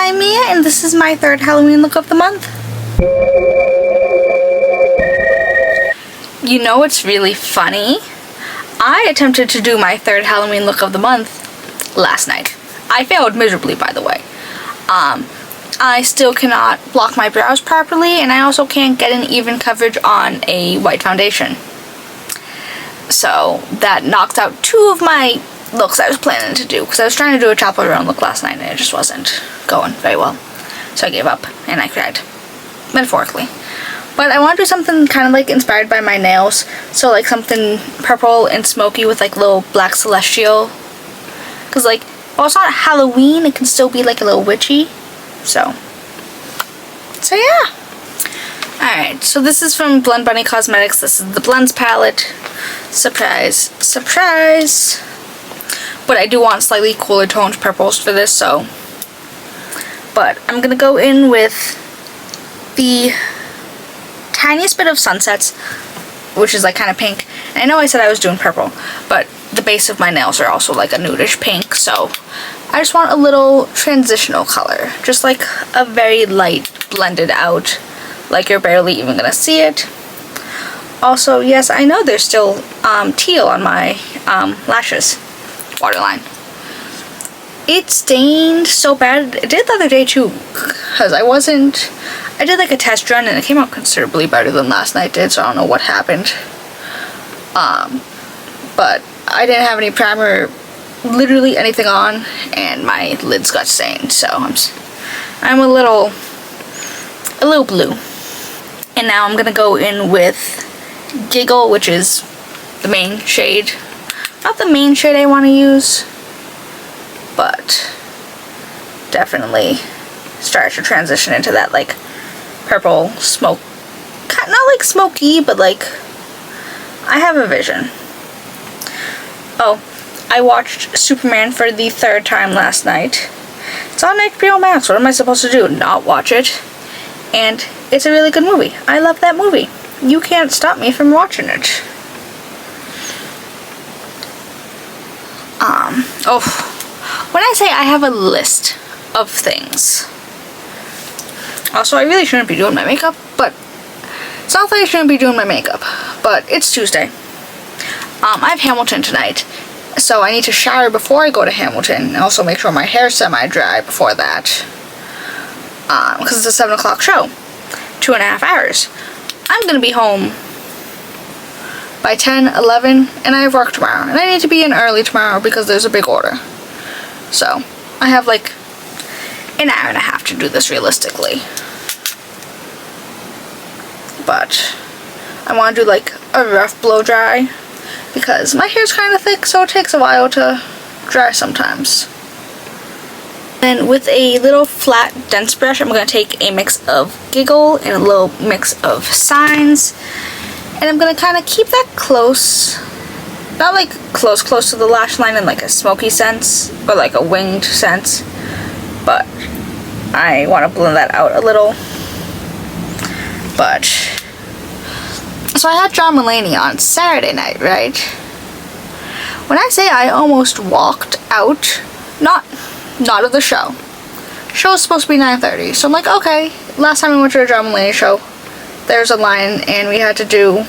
I'm Mia, and this is my third Halloween look of the month. You know what's really funny? I attempted to do my third Halloween look of the month last night. I failed miserably, by the way. I still cannot block my brows properly, and I also can't get an even coverage on a white foundation. So that knocked out two of my looks I was planning to do, because I was trying to do a chaperone look last night and it just wasn't going very well. So I gave up and I cried, metaphorically. But I want to do something kind of like inspired by my nails, so like something purple and smoky with like little black celestial, because like while it's not Halloween, it can still be like a little witchy. So yeah. Alright, so this is from Blend Bunny Cosmetics. This is the Blends palette. Surprise, surprise. But I do want slightly cooler toned purples for this, so. But I'm gonna go in with the tiniest bit of Sunsets, which is like kind of pink. And I know I said I was doing purple, but the base of my nails are also like a nudish pink, so I just want a little transitional color. Just like a very light blended out, like you're barely even gonna see it. Also, yes, I know there's still teal on my lashes waterline. It stained so bad. It did the other day too, because I did like a test run and it came out considerably better than last night did, so I don't know what happened. But I didn't have any primer, literally anything on, and my lids got stained, so I'm a little blue. And now I'm gonna go in with Giggle, which is the main shade. Not the main shade I want to use, but definitely start to transition into that like purple smoke, not like smoky, but like I have a vision. Oh, I watched Superman for the third time last night. It's on HBO Max. What am I supposed to do? Not watch it? And it's a really good movie. I love that movie. You can't stop me from watching it. When I say I have a list of things. Also, I really shouldn't be doing my makeup, but it's not that I shouldn't be doing my makeup, but it's Tuesday. I have Hamilton tonight, so I need to shower before I go to Hamilton, and also make sure my hair's semi-dry before that, because it's a 7 o'clock show, 2.5 hours. I'm gonna be home by 10, 11, and I have work tomorrow, and I need to be in early tomorrow because there's a big order. So I have like an hour and a half to do this realistically. But I want to do like a rough blow dry because my hair's kind of thick, so it takes a while to dry sometimes. And with a little flat dense brush, I'm going to take a mix of Giggle and a little mix of Signs, and I'm going to kind of keep that close, not like close to the lash line in like a smoky sense or like a winged sense, but I want to blend that out a little. But so I had John Mulaney on Saturday night, right? When I say I almost walked out, not of the show. Show was supposed to be 9:30, so I'm like, okay. Last time we went to a John Mulaney show, there's a line, and we had to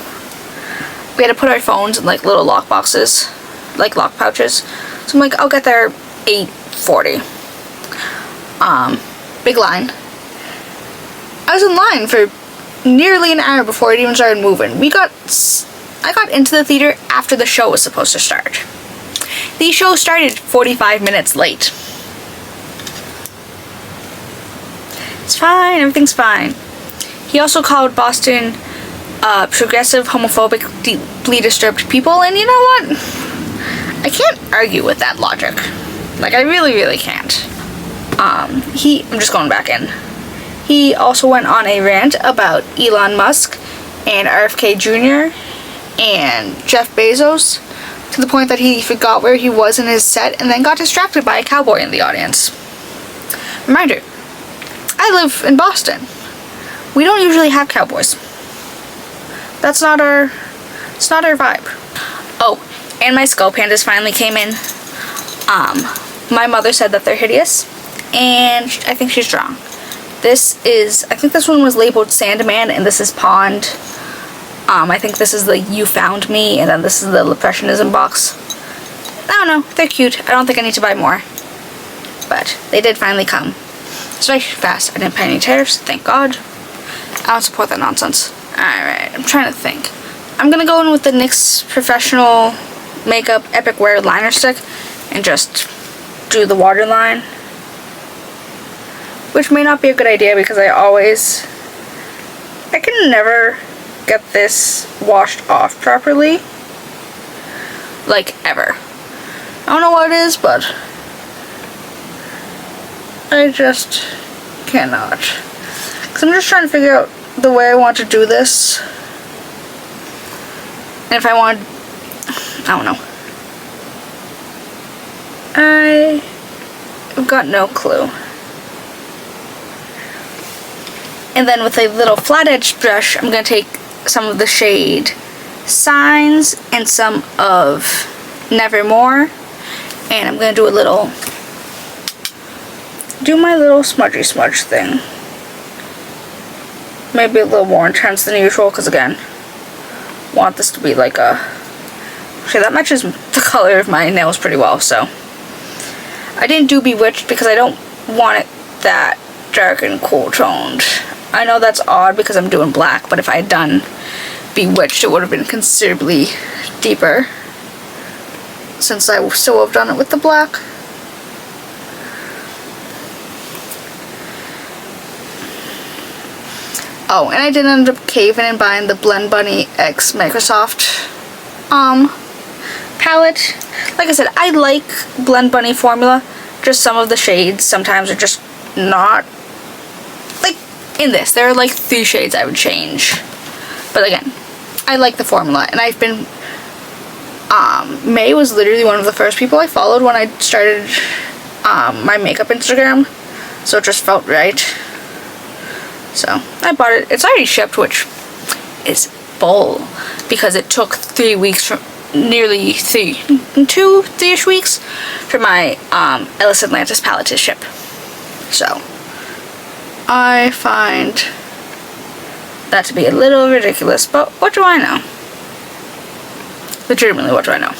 put our phones in like little lock boxes, like lock pouches. So I'm like, I'll get there 8:40. Big line. I was in line for nearly an hour before it even started moving. I got into the theater after the show was supposed to start. The show started 45 minutes late. It's fine, everything's fine. He also called Boston progressive, homophobic, deeply disturbed people, and you know what? I can't argue with that logic. Like, I really, really can't. I'm just going back in. He also went on a rant about Elon Musk and RFK Jr. and Jeff Bezos, to the point that he forgot where he was in his set and then got distracted by a cowboy in the audience. Reminder, I live in Boston. We don't usually have cowboys. It's not our vibe. Oh, and my skull pandas finally came in. My mother said that they're hideous, and I think she's wrong. This is, I think this one was labeled Sandman, and this is Pond. I think this is the You Found Me, and then this is the Impressionism box. I don't know, they're cute. I don't think I need to buy more. But they did finally come. It's very fast. I didn't pay any tariffs, thank God. I don't support that nonsense. Alright, I'm trying to think. I'm gonna go in with the NYX Professional Makeup Epic Wear Liner Stick and just do the waterline. Which may not be a good idea because I can never get this washed off properly. Like, ever. I don't know what it is, but I just cannot. Because I'm just trying to figure out the way I want to do this. And if I want, I don't know. I've got no clue. And then with a little flat edged brush, I'm going to take some of the shade Signs and some of Nevermore. And I'm going to do my little smudgy smudge thing. Maybe a little more intense than usual, because again, want this to be like a... Okay, that matches the color of my nails pretty well, so. I didn't do Bewitched because I don't want it that dark and cool toned. I know that's odd because I'm doing black, but if I had done Bewitched, it would have been considerably deeper. Since I still have done it with the black. Oh, and I did end up caving and buying the Blend Bunny X Microsoft palette. Like I said, I like Blend Bunny formula. Just some of the shades sometimes are just not... Like, in this, there are like 3 shades I would change. But again, I like the formula. And I've been... May was literally one of the first people I followed when I started my makeup Instagram. So it just felt right. So, I bought it. It's already shipped, which is bull. Because it took 3 weeks from... Nearly 3-ish weeks for my Ellis Atlantis palette to ship. So, I find that to be a little ridiculous, but what do I know? Legitimately, what do I know?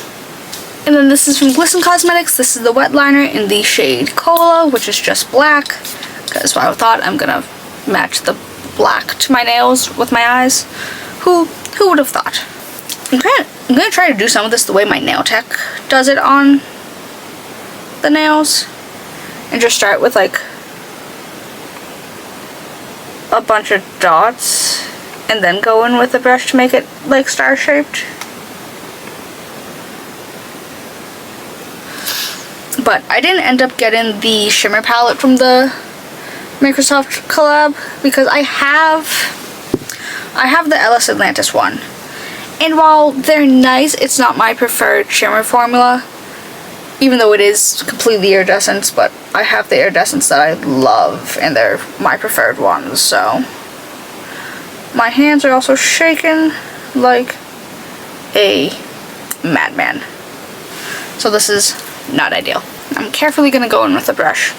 And then this is from Glisten Cosmetics. This is the wet liner in the shade Cola, which is just black. Because I thought I'm gonna match the black to my nails with my eyes. Who would have thought? I'm gonna try to do some of this the way my nail tech does it on the nails. And just start with like a bunch of dots. And then go in with the brush to make it like star shaped. But I didn't end up getting the shimmer palette from the Microsoft collab because I have the Ellis Atlantis one. And while they're nice, it's not my preferred shimmer formula. Even though it is completely iridescent, but I have the iridescents that I love, and they're my preferred ones, so. My hands are also shaking like a madman. So this is not ideal. I'm carefully gonna go in with a brush.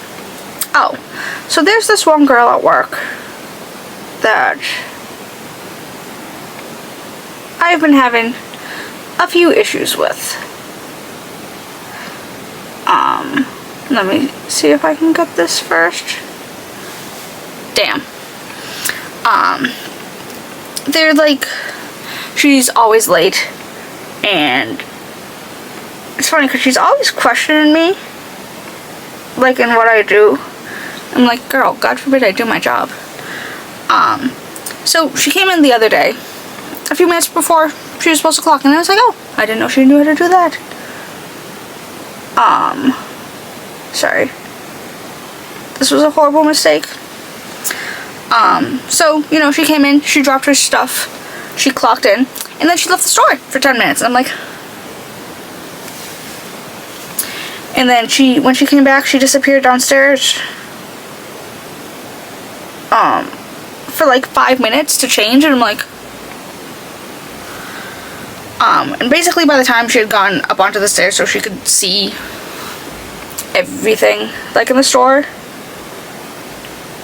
Oh, so there's this one girl at work that I've been having a few issues with. Let me see if I can get this first. Damn. They're like, she's always late, and it's funny because she's always questioning me, like in what I do. I'm like, girl, God forbid I do my job. So she came in the other day, a few minutes before she was supposed to clock, and I was like, oh, I didn't know she knew how to do that. Sorry. This was a horrible mistake. So, you know, she came in, she dropped her stuff, she clocked in, and then she left the store for 10 minutes, and I'm like... And then when she came back, she disappeared downstairs. For like 5 minutes to change, and I'm like... And basically by the time she had gone up onto the stairs so she could see everything, like in the store,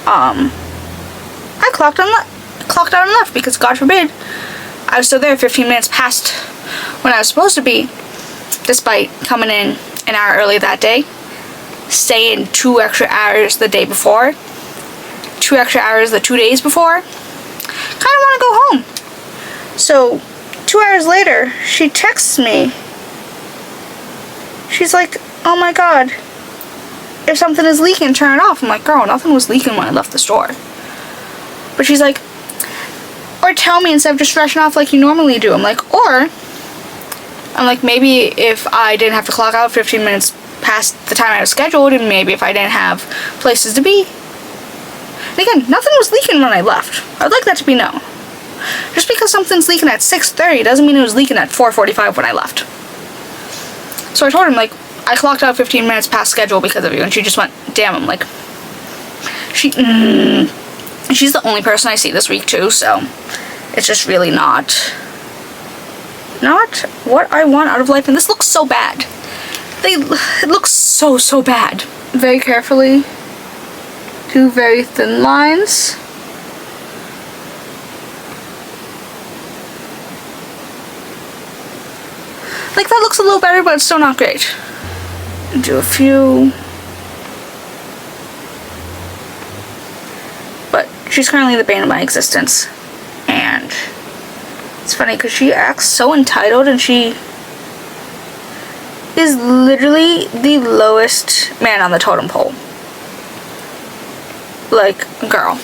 I clocked out and left because, God forbid, I was still there 15 minutes past when I was supposed to be, despite coming in an hour early that day, staying 2 extra hours the day before, 2 extra hours the 2 days before. Kind of want to go home. So 2 hours later, she texts me. She's like, oh my God, if something is leaking, turn it off. I'm like, girl, nothing was leaking when I left the store. But she's like, or tell me instead of just rushing off like you normally do. I'm like, maybe if I didn't have to clock out 15 minutes past the time I was scheduled, and maybe if I didn't have places to be. And again, nothing was leaking when I left. I would like that to be known. Just because something's leaking at 6:30 doesn't mean it was leaking at 4:45 when I left. So I told him, like, I clocked out 15 minutes past schedule because of you, and she just went, damn. I'm like, she's the only person I see this week too, so it's just really not what I want out of life. And this looks so bad. It looks so bad. Very carefully do very thin lines. Like, that looks a little better, but it's still not great. Do a few. But she's currently the bane of my existence. And it's funny because she acts so entitled, and she is literally the lowest man on the totem pole. Like, girl.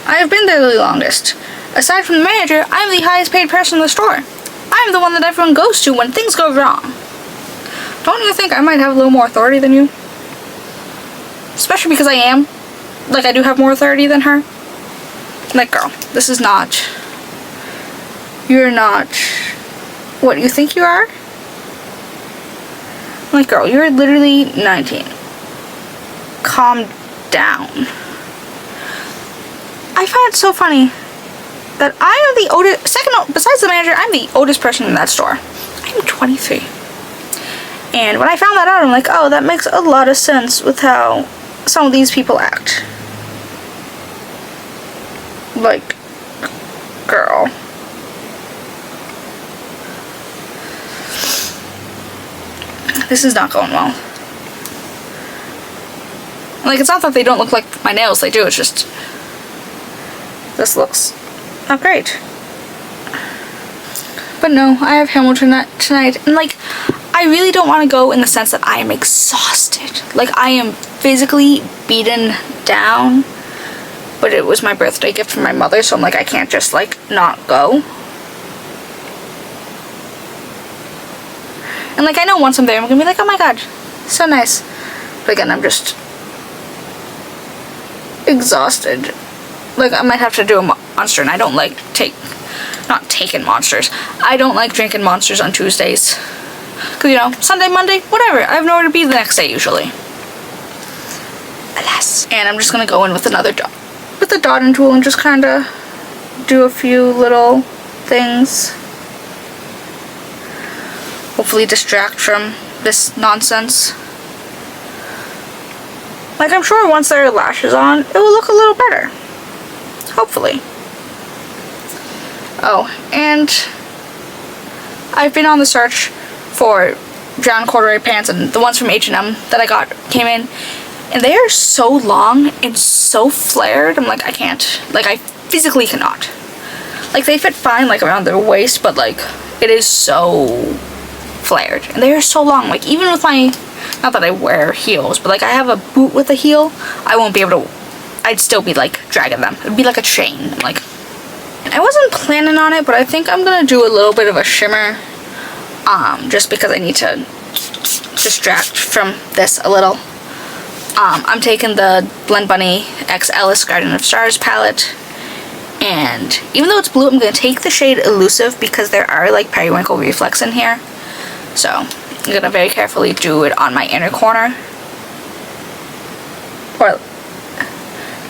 I have been there the longest. Aside from the manager, I'm the highest paid person in the store. I'm the one that everyone goes to when things go wrong. Don't you think I might have a little more authority than you? Especially because I am. Like, I do have more authority than her. Like, girl, this is not... You're not what you think you are. Like, girl, you're literally 19. Calm down. I find it so funny that I am the oldest, besides the manager, I'm the oldest person in that store. I'm 23. And when I found that out, I'm like, oh, that makes a lot of sense with how some of these people act. Like, girl. This is not going well. Like, it's not that they don't look like my nails, they do, it's just... This looks not great. But no, I have Hamilton tonight, and like, I really don't want to go in the sense that I am exhausted. Like, I am physically beaten down, but it was my birthday gift from my mother, so I'm like, I can't just, like, not go. And like, I know once I'm there, I'm gonna be like, oh my god, so nice. But again, I'm just exhausted. Like, I might have to do a monster, and I don't like not taking monsters. I don't like drinking monsters on Tuesdays. Because, you know, Sunday, Monday, whatever. I have nowhere to be the next day, usually. Alas. And I'm just going to go in with a dotting tool and just kind of do a few little things. Hopefully distract from this nonsense. Like, I'm sure once there are lashes on, it will look a little better. Hopefully. Oh, and I've been on the search for brown corduroy pants, and the ones from H&M that I came in, and they are so long and so flared. I'm like, I can't. Like, I physically cannot. Like, they fit fine, like, around their waist, but, like, it is so flared. And they are so long. Like, even with my... Not that I wear heels, but, like, I have a boot with a heel. I won't be able to... I'd still be, like, dragging them. It'd be like a chain. Like... I wasn't planning on it, but I think I'm gonna do a little bit of a shimmer. Just because I need to distract from this a little. I'm taking the Blend Bunny X Ellis Garden of Stars palette. And even though it's blue, I'm gonna take the shade Elusive because there are, like, periwinkle reflex in here. So, I'm gonna very carefully do it on my inner corner. Or,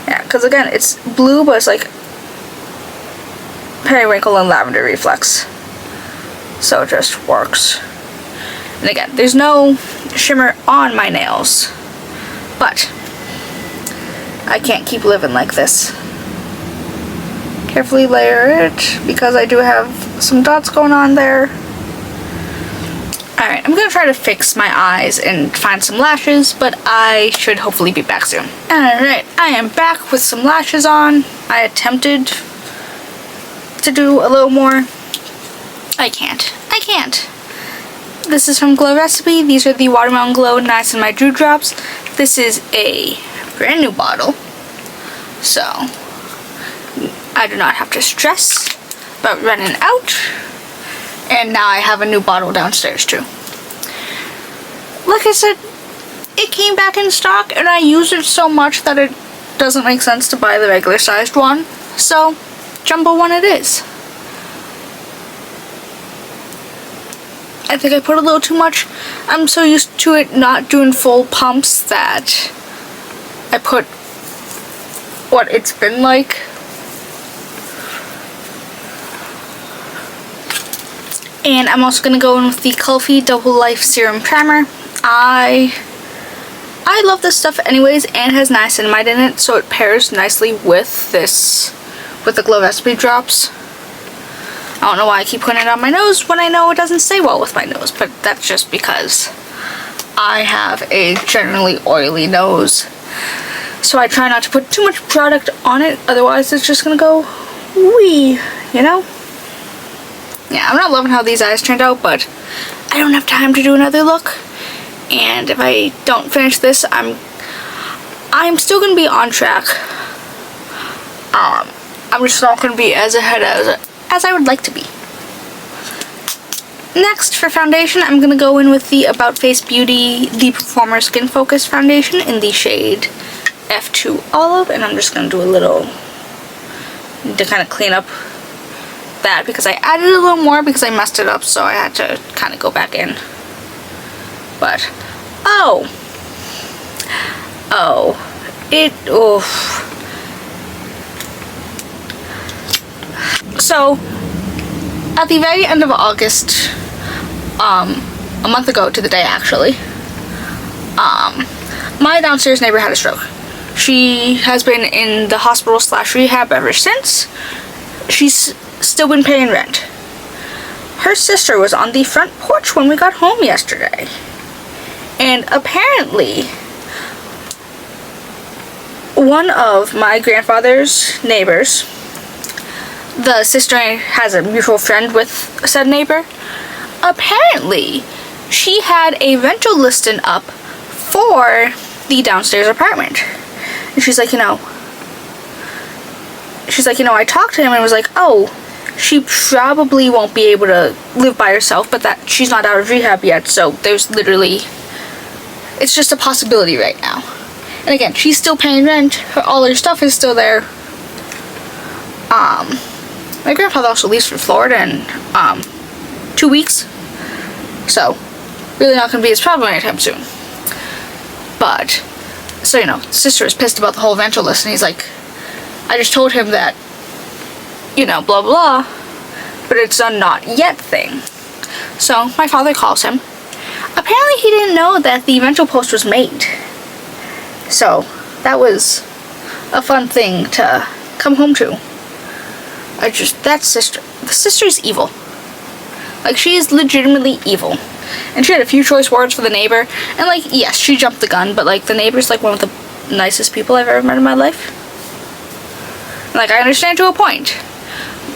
yeah, because again, it's blue, but it's like periwinkle and lavender reflex. So it just works. And again, there's no shimmer on my nails. But I can't keep living like this. Carefully layer it because I do have some dots going on there. Alright, I'm gonna try to fix my eyes and find some lashes, but I should hopefully be back soon. Alright, I am back with some lashes on. I attempted to do a little more. I can't. This is from Glow Recipe. These are the Watermelon Glow Niacinamide Dewdrops. This is a brand new bottle, so I do not have to stress about running out. And now I have a new bottle downstairs too. Like I said, it came back in stock and I use it so much that it doesn't make sense to buy the regular sized one. So, jumbo one it is. I think I put a little too much. I'm so used to it not doing full pumps that I put what it's been like. And I'm also going to go in with the Kulfi Double Life Serum Primer. I love this stuff anyways, and it has niacinamide in it, so it pairs nicely with the Glow Recipe drops. I don't know why I keep putting it on my nose when I know it doesn't stay well with my nose, but that's just because I have a generally oily nose. So I try not to put too much product on it, otherwise it's just going to go wee, you know? Yeah, I'm not loving how these eyes turned out, but I don't have time to do another look. And if I don't finish this, I'm still going to be on track. I'm just not going to be as ahead as I would like to be. Next, for foundation, I'm going to go in with the About Face Beauty The Performer Skin Focus Foundation in the shade F2 Olive. And I'm just going to do a little to kind of clean up that because I added a little more because I messed it up, so I had to kind of go back in. But so at the very end of August, a month ago to the day actually, my downstairs neighbor had a stroke. She has been in the hospital / rehab ever since. She's still been paying rent. Her sister was on the front porch when we got home yesterday. And apparently, one of my grandfather's neighbors, the sister has a mutual friend with said neighbor, apparently she had a rental listing up for the downstairs apartment. And she's like, I talked to him and was like, oh, she probably won't be able to live by herself, but that she's not out of rehab yet, so there's literally, it's just a possibility right now. And again, she's still paying rent, all her stuff is still there. My grandfather also leaves for Florida in 2 weeks, so really not going to be his problem anytime soon. But, so sister is pissed about the whole rental list, and he's like, I just told him that, blah blah, but it's a not yet thing. So my father calls him. Apparently he didn't know that the rental post was made. So that was a fun thing to come home to. The sister's evil. Like, she is legitimately evil. And she had a few choice words for the neighbor, and like, yes, she jumped the gun, but like, the neighbor's like one of the nicest people I've ever met in my life. Like, I understand to a point,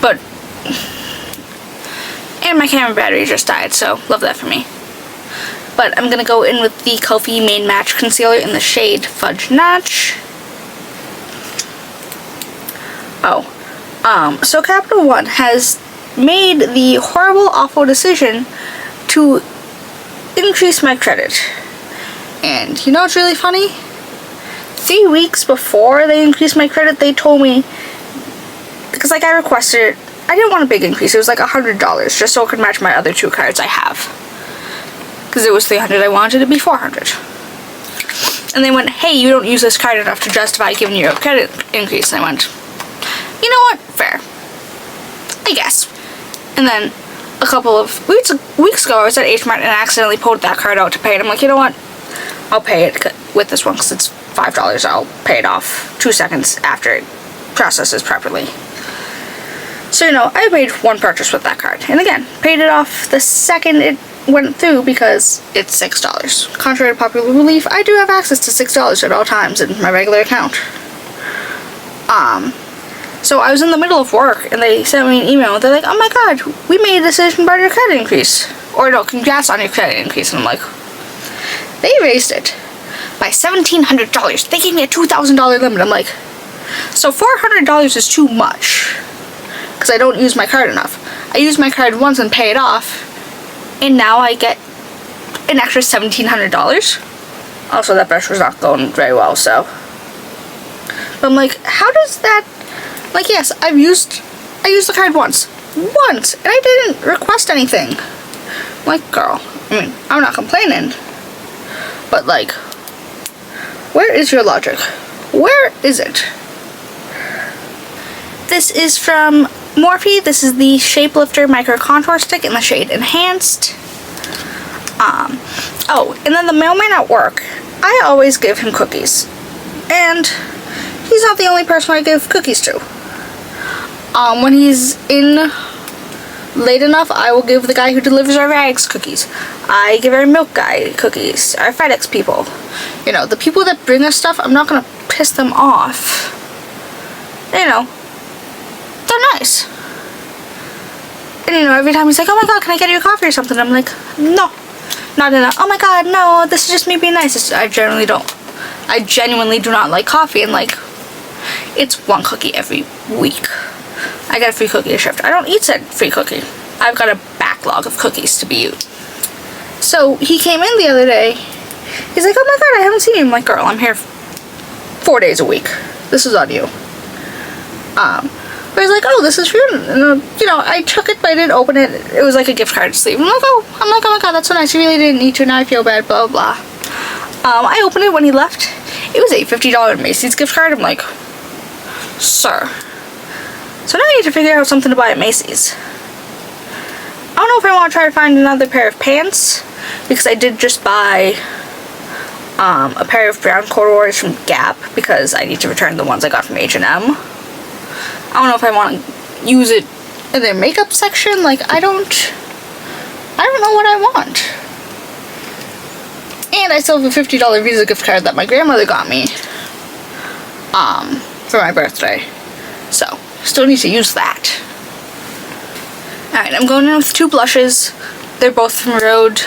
but, and my camera battery just died, so love that for me. But I'm gonna go in with the Kulfi Main Match Concealer in the shade Fudge Notch. So Capital One has made the horrible, awful decision to increase my credit. And you know what's really funny? 3 weeks before they increased my credit, they told me, because like I requested it, I didn't want a big increase, it was like $100, just so it could match my other 2 cards I have. Because it was $300, I wanted it to be $400. And they went, hey, you don't use this card enough to justify giving you a credit increase. And I went, you know what, fair, I guess. And then a couple of weeks ago, I was at H Mart and I accidentally pulled that card out to pay it. I'm like, you know what, I'll pay it with this one because it's $5, I'll pay it off 2 seconds after it processes properly. So, you know, I made one purchase with that card. And again, paid it off the second it went through because it's $6. Contrary to popular belief, I do have access to $6 at all times in my regular account. So I was in the middle of work and they sent me an email. They're like, oh my god, we made a decision about your credit increase. Or no, congrats on your credit increase. And I'm like, they raised it by $1,700. They gave me a $2,000 limit. I'm like, so $400 is too much. Because I don't use my card enough. I use my card once and pay it off. And now I get an extra $1,700. Also, that brush was not going very well, so. But I'm like, how does that, like, yes, I used the card once, and I didn't request anything. I'm like, girl, I mean, I'm not complaining, but like, where is your logic? Where is it? This is from Morphe. This is the Shapelifter Micro Contour Stick in the shade Enhanced. Oh, and then the mailman at work, I always give him cookies. And he's not the only person I give cookies to. When he's in late enough, I will give the guy who delivers our rags cookies. I give our milk guy cookies. Our FedEx people. You know, the people that bring us stuff, I'm not gonna piss them off. You know, they're nice. And you know, every time he's like, oh my god, can I get you a coffee or something? I'm like, no. Not in a, oh my god, no, this is just me being nice. I genuinely do not like coffee, and like, it's one cookie every week. I get a free cookie to shift. I don't eat said free cookie. I've got a backlog of cookies to be used. So he came in the other day. He's like, oh my god, I haven't seen you. I'm like, girl, I'm here 4 days a week. This is on you. But he's like, oh, this is for you. And, you know, I took it, but I didn't open it. It was like a gift card sleeve. I'm like, oh my god, that's so nice. You really didn't need to. Now I feel bad, blah, blah, blah. I opened it when he left. It was a $50 Macy's gift card. I'm like, sir. So now I need to figure out something to buy at Macy's. I don't know if I want to try to find another pair of pants, because I did just buy a pair of brown corduroys from Gap, because I need to return the ones I got from H&M. I don't know if I want to use it in their makeup section. Like, I don't know what I want. And I still have a $50 Visa gift card that my grandmother got me for my birthday. So, still need to use that. Alright, I'm going in with two blushes. They're both from Rhode.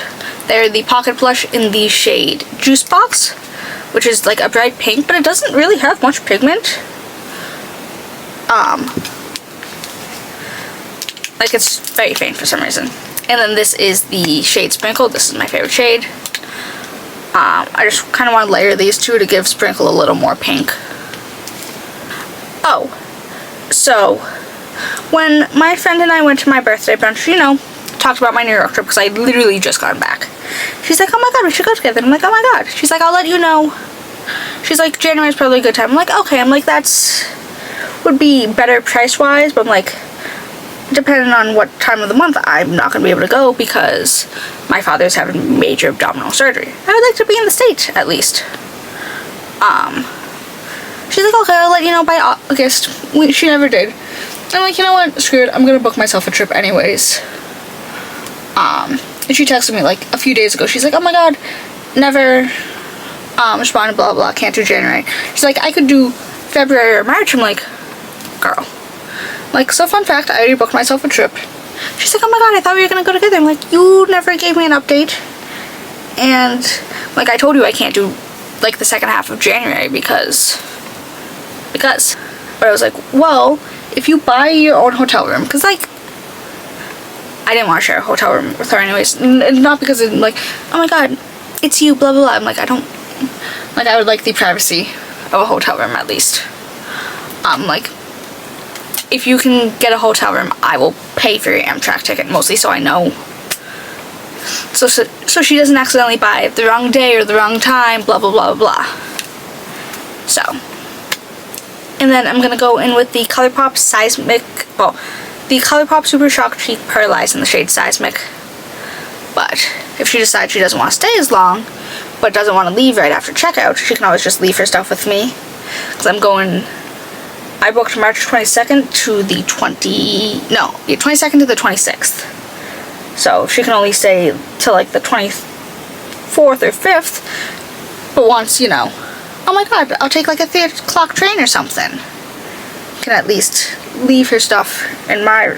They're the Pocket Blush in the shade Juice Box, which is like a bright pink, but it doesn't really have much pigment. Like, it's very faint for some reason. And then this is the shade Sprinkle. This is my favorite shade. I just kind of want to layer these two to give Sprinkle a little more pink. Oh, so when my friend and I went to my birthday brunch, you know, talked about my New York trip, because I literally just gotten back. She's like, oh my god, we should go together. And I'm like, oh my god. She's like, I'll let you know. She's like, January's probably a good time. I'm like, okay. I'm like, that's would be better price-wise, but I'm like, depending on what time of the month, I'm not going to be able to go because my father's having major abdominal surgery. I would like to be in the States, at least. She's like, okay, I'll let you know by August. She never did. I'm like, you know what, screw it, I'm going to book myself a trip anyways. And she texted me like a few days ago. She's like, oh my god, never responded, blah, blah, can't do January. She's like, I could do February or March. I'm like, girl. Like, so fun fact, I already booked myself a trip. She's like, oh my god, I thought we were gonna go together. I'm like, you never gave me an update. And, like, I told you I can't do, like, the second half of January because. But I was like, well, if you buy your own hotel room, because, like, I didn't want to share a hotel room with her anyways. Not because it's like, oh my god, it's you, blah, blah, blah. I'm like, I would like the privacy of a hotel room at least. Like, if you can get a hotel room, I will pay for your Amtrak ticket, mostly so I know. So she doesn't accidentally buy the wrong day or the wrong time, blah, blah, blah, blah. So. And then I'm going to go in with the Colourpop Seismic, well, the Colourpop Super Shock Cheek Pearlized in the shade Seismic. But if she decides she doesn't want to stay as long, but doesn't want to leave right after checkout, she can always just leave her stuff with me. Because I booked March 22nd to the 22nd to the 26th. So she can only stay till like the 24th or 5th. But once, you know, oh my god, I'll take like a 3 o'clock train or something. Can at least leave her stuff in my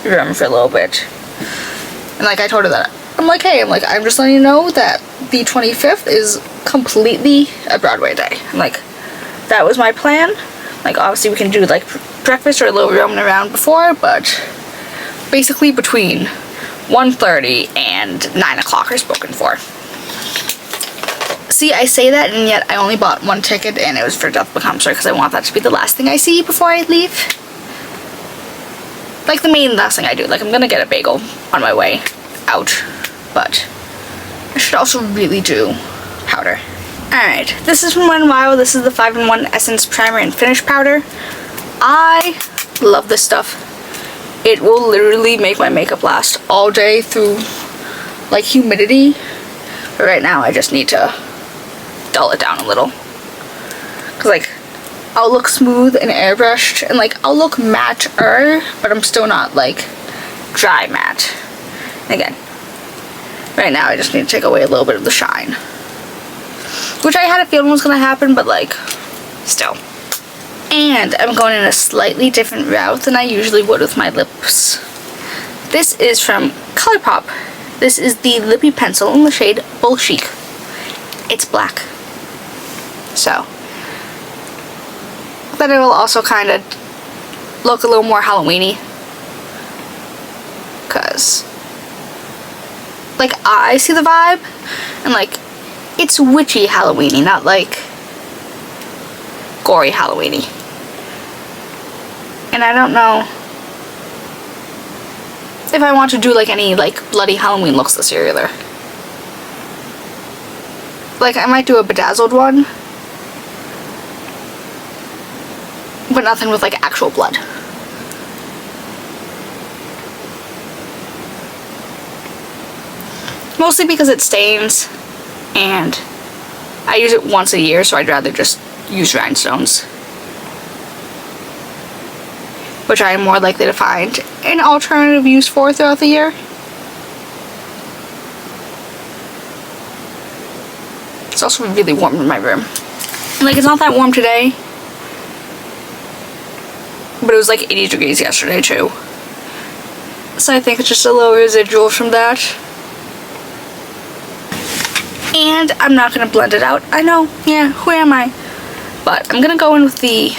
room for a little bit. And like I told her that. I'm like, hey, I'm just letting you know that the 25th is completely a Broadway day. I'm like, that was my plan. Like, obviously we can do like breakfast or a little roaming around before, but basically between 1:30 and 9 o'clock are spoken for. See, I say that, and yet I only bought one ticket, and it was for Death Becomes Her, because I want that to be the last thing I see before I leave. Like, the main last thing I do. Like, I'm gonna get a bagel on my way out, but I should also really do powder. Alright, this is from Wet n Wild. This is the 5-in-1 Essence Primer and Finish Powder. I love this stuff. It will literally make my makeup last all day through, like, humidity. But right now, I just need to dull it down a little. Because, like, I'll look smooth and airbrushed, and, like, I'll look matte-er, but I'm still not, like, dry matte. Again, right now I just need to take away a little bit of the shine. Which I had a feeling was going to happen, but, like, still. And I'm going in a slightly different route than I usually would with my lips. This is from Colourpop. This is the Lippie pencil in the shade Bull Chic. It's black. So, but it will also kind of look a little more Halloween-y. Because, like, I see the vibe, and, like, it's witchy Halloween-y, not, like, gory Halloween-y. And I don't know if I want to do, like, any, like, bloody Halloween looks this year either. Like, I might do a bedazzled one, but nothing with, like, actual blood. Mostly because it stains, and I use it once a year, so I'd rather just use rhinestones. Which I am more likely to find an alternative use for throughout the year. It's also really warm in my room. Like, it's not that warm today, but it was like 80 degrees yesterday too. So I think it's just a little residual from that. And I'm not going to blend it out. I know, yeah, who am I? But I'm going to go in with the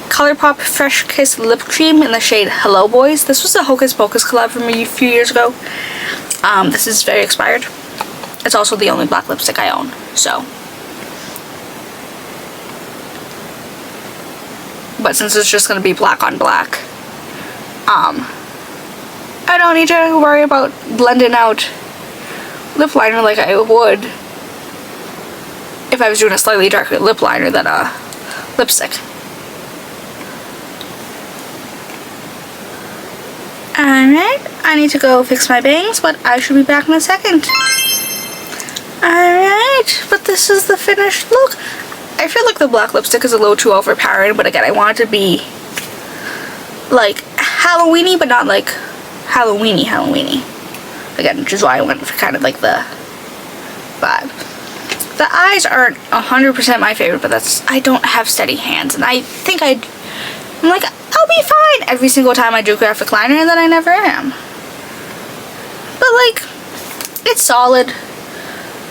Colourpop Fresh Kiss Lip Cream in the shade Hello Boys. This was a Hocus Pocus collab from me a few years ago. This is very expired. It's also the only black lipstick I own, so. But since it's just going to be black on black, I don't need to worry about blending out lip liner like I would if I was doing a slightly darker lip liner than a lipstick. Alright, I need to go fix my bangs, but I should be back in a second. Alright, but this is the finished look. I feel like the black lipstick is a little too overpowering, but again, I want it to be like Halloween-y, but not like Halloween-y. Again, which is why I went for kind of like the vibe. The eyes aren't 100% my favorite, but I don't have steady hands, and I think I'm like, I'll be fine every single time I do graphic liner, and then I never am. But like, it's solid.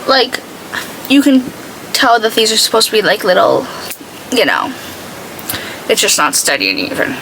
Like, you can tell that these are supposed to be like little, you know, it's just not steady and even.